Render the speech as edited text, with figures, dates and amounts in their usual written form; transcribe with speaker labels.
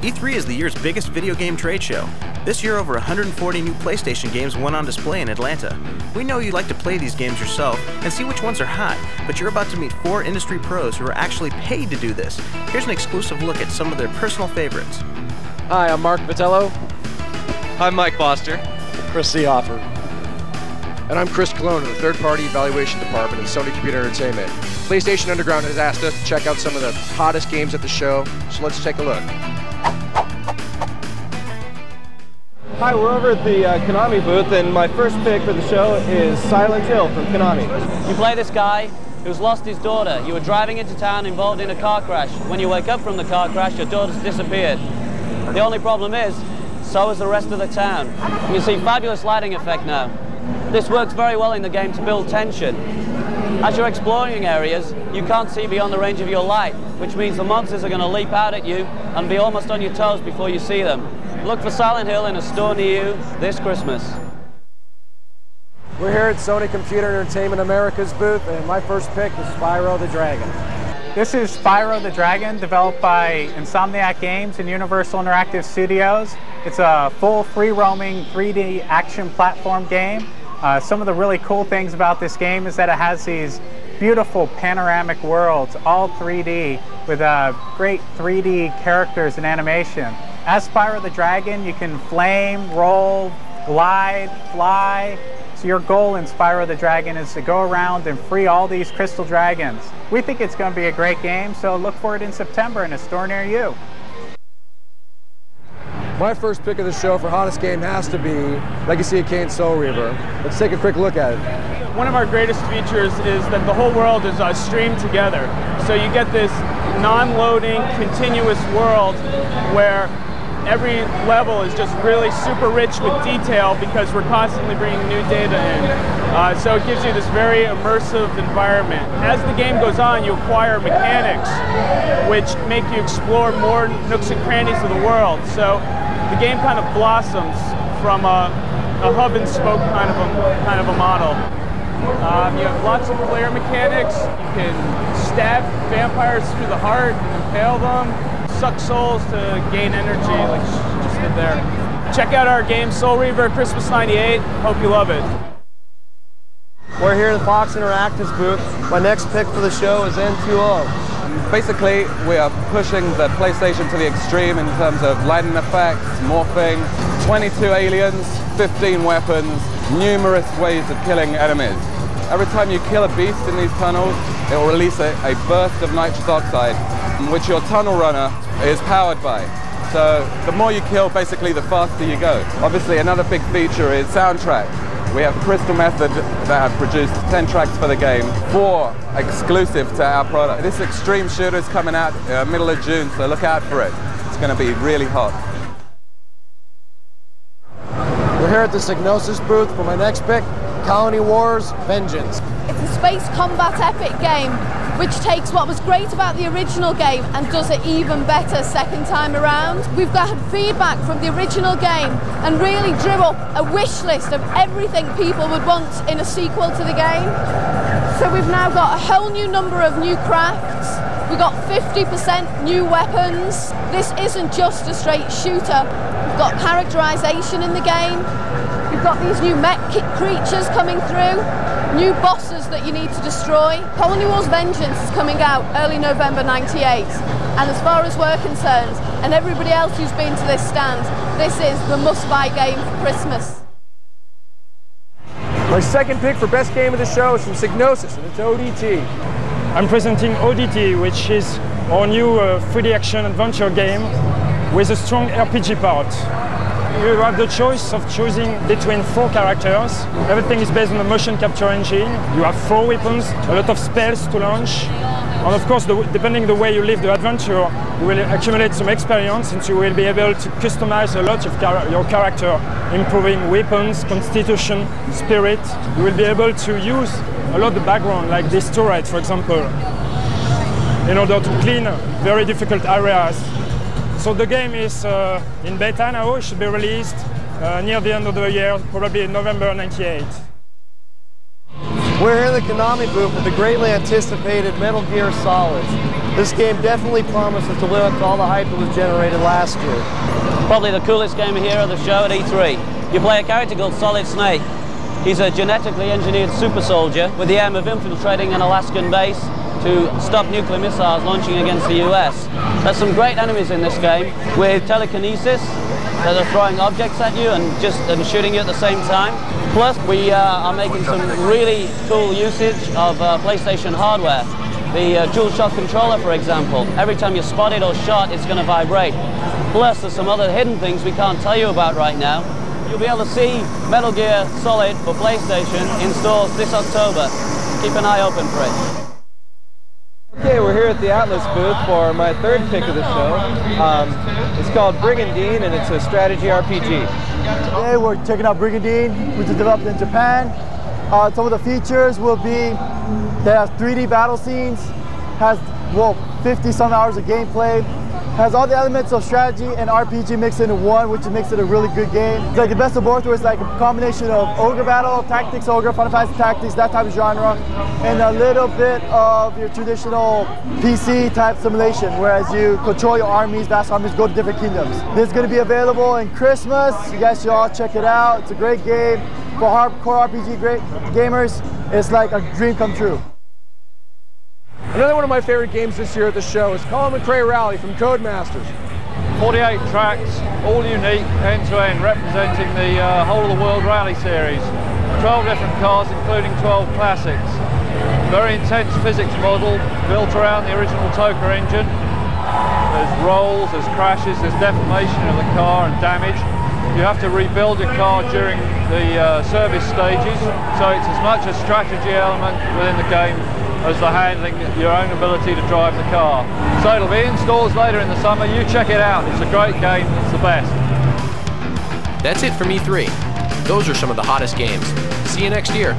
Speaker 1: E3 is the year's biggest video game trade show. This year, over 140 new PlayStation games went on display in Atlanta. We know you like to play these games yourself and see which ones are hot, but you're about to meet 4 industry pros who are actually paid to do this. Here's an exclusive look at some of their personal favorites.
Speaker 2: Hi, I'm Mark Vitello.
Speaker 3: I'm Mike Foster.
Speaker 4: Chris Seehofer.
Speaker 2: And I'm Chris Colin in the third-party evaluation department at Sony Computer Entertainment. PlayStation Underground has asked us to check out some of the hottest games at the show, so let's take a look.
Speaker 5: Hi, we're over at the Konami booth, and my first pick for the show is Silent Hill from Konami.
Speaker 6: You play this guy who's lost his daughter. You were driving into town involved in a car crash. When you wake up from the car crash, your daughter's disappeared. The only problem is, so is the rest of the town. You can see fabulous lighting effect now. This works very well in the game to build tension. As you're exploring areas, you can't see beyond the range of your light, which means the monsters are going to leap out at you and be almost on your toes before you see them. Look for Silent Hill in a store near you this Christmas.
Speaker 4: We're here at Sony Computer Entertainment America's booth, and my first pick is Spyro the Dragon.
Speaker 7: This is Spyro the Dragon, developed by Insomniac Games and Universal Interactive Studios. It's a full free-roaming 3D action platform game. Some of the really cool things about this game is that it has these beautiful panoramic worlds, all 3D, with great 3D characters and animation. As Spyro the Dragon, you can flame, roll, glide, fly. So your goal in Spyro the Dragon is to go around and free all these crystal dragons. We think it's going to be a great game, so look for it in September in a store near you.
Speaker 4: My first pick of the show for hottest game has to be Legacy of Kain Soul Reaver. Let's take a quick look at it.
Speaker 5: One of our greatest features is that the whole world is streamed together. So you get this non-loading, continuous world where every level is just really super rich with detail because we're constantly bringing new data in. So it gives you this very immersive environment. As the game goes on, you acquire mechanics which make you explore more nooks and crannies of the world. So the game kind of blossoms from a hub and spoke kind of a model. You have lots of player mechanics. You can stab vampires through the heart and impale them. Suck souls to gain energy, like she just did there. Check out our game Soul Reaver Christmas '98. Hope you love it.
Speaker 4: We're here at the Fox Interactives booth. My next pick for the show is N2O.
Speaker 3: Basically, we are pushing the PlayStation to the extreme in terms of lighting effects, morphing, 22 aliens, 15 weapons, numerous ways of killing enemies. Every time you kill a beast in these tunnels, it will release a burst of nitrous oxide, which your tunnel runner is powered by. So the more you kill, basically, the faster you go. Obviously, another big feature is soundtrack. We have Crystal Method that have produced 10 tracks for the game, 4 exclusive to our product. This Extreme Shooter is coming out middle of June, so look out for it. It's going to be really hot.
Speaker 4: We're here at the Psygnosis booth for my next pick, Colony Wars Vengeance.
Speaker 8: It's a space combat epic game which takes what was great about the original game and does it even better second time around. We've got feedback from the original game and really drew up a wish list of everything people would want in a sequel to the game. So we've now got a whole new number of new crafts. We've got 50% new weapons. This isn't just a straight shooter. We've got characterization in the game. We've got these new mech creatures coming through, new bosses that you need to destroy. Colony Wars Vengeance is coming out early November '98. And as far as we're concerned, and everybody else who's been to this stand, this is the must-buy game for Christmas.
Speaker 4: My second pick for best game of the show is from Psygnosis, and it's ODT.
Speaker 9: I'm presenting ODT, which is our new 3D action adventure game with a strong RPG part. You have the choice of choosing between 4 characters. Everything is based on a motion capture engine. You have 4 weapons, a lot of spells to launch. And of course, depending the way you live the adventure, you will accumulate some experience and you will be able to customize a lot of your character, improving weapons, constitution, spirit. You will be able to use a lot of the background, like this turret, for example, in order to clean very difficult areas. So the game is in beta now. It should be released near the end of the year, probably in November '98.
Speaker 4: We're here in the Konami booth with the greatly anticipated Metal Gear Solid.
Speaker 10: This game definitely promises to live up to all the hype that was generated last year.
Speaker 6: Probably the coolest game here at the show at E3. You play a character called Solid Snake. He's a genetically engineered super soldier with the aim of infiltrating an Alaskan base to stop nuclear missiles launching against the US. There's some great enemies in this game with telekinesis that are throwing objects at you and shooting you at the same time. Plus, we are making some really cool usage of PlayStation hardware. The DualShock controller, for example, every time you're spotted or shot, it's going to vibrate. Plus, there's some other hidden things we can't tell you about right now. You'll be able to see Metal Gear Solid for PlayStation in stores this October. Keep an eye open for it.
Speaker 11: Okay, we're here at the Atlas booth for my third pick of the show. It's called Brigandine, and it's a strategy RPG.
Speaker 12: Today we're checking out Brigandine, which is developed in Japan. Some of the features will be that has 3D battle scenes, has 50 some hours of gameplay, has all the elements of strategy and RPG mixed into one, which makes it a really good game. It's like the best of both, where it's like a combination of ogre battle, tactics, ogre, Final Fantasy tactics, that type of genre, and a little bit of your traditional PC type simulation, whereas you control your armies, vast armies, go to different kingdoms. This is going to be available in Christmas. You guys should all check it out. It's a great game for hardcore RPG gamers. It's like a dream come true.
Speaker 2: Another one of my favorite games this year at the show is Colin McRae Rally from Codemasters.
Speaker 13: 48 tracks, all unique, end-to-end, representing the whole of the world rally series. 12 different cars, including 12 classics. Very intense physics model, built around the original Toka engine. There's rolls, there's crashes, there's deformation of the car and damage. You have to rebuild your car during the service stages, so it's as much a strategy element within the game as the handling, your own ability to drive the car. So it'll be in stores later in the summer. You check it out. It's a great game. It's the best.
Speaker 2: That's it from E3. Those are some of the hottest games. See you next year.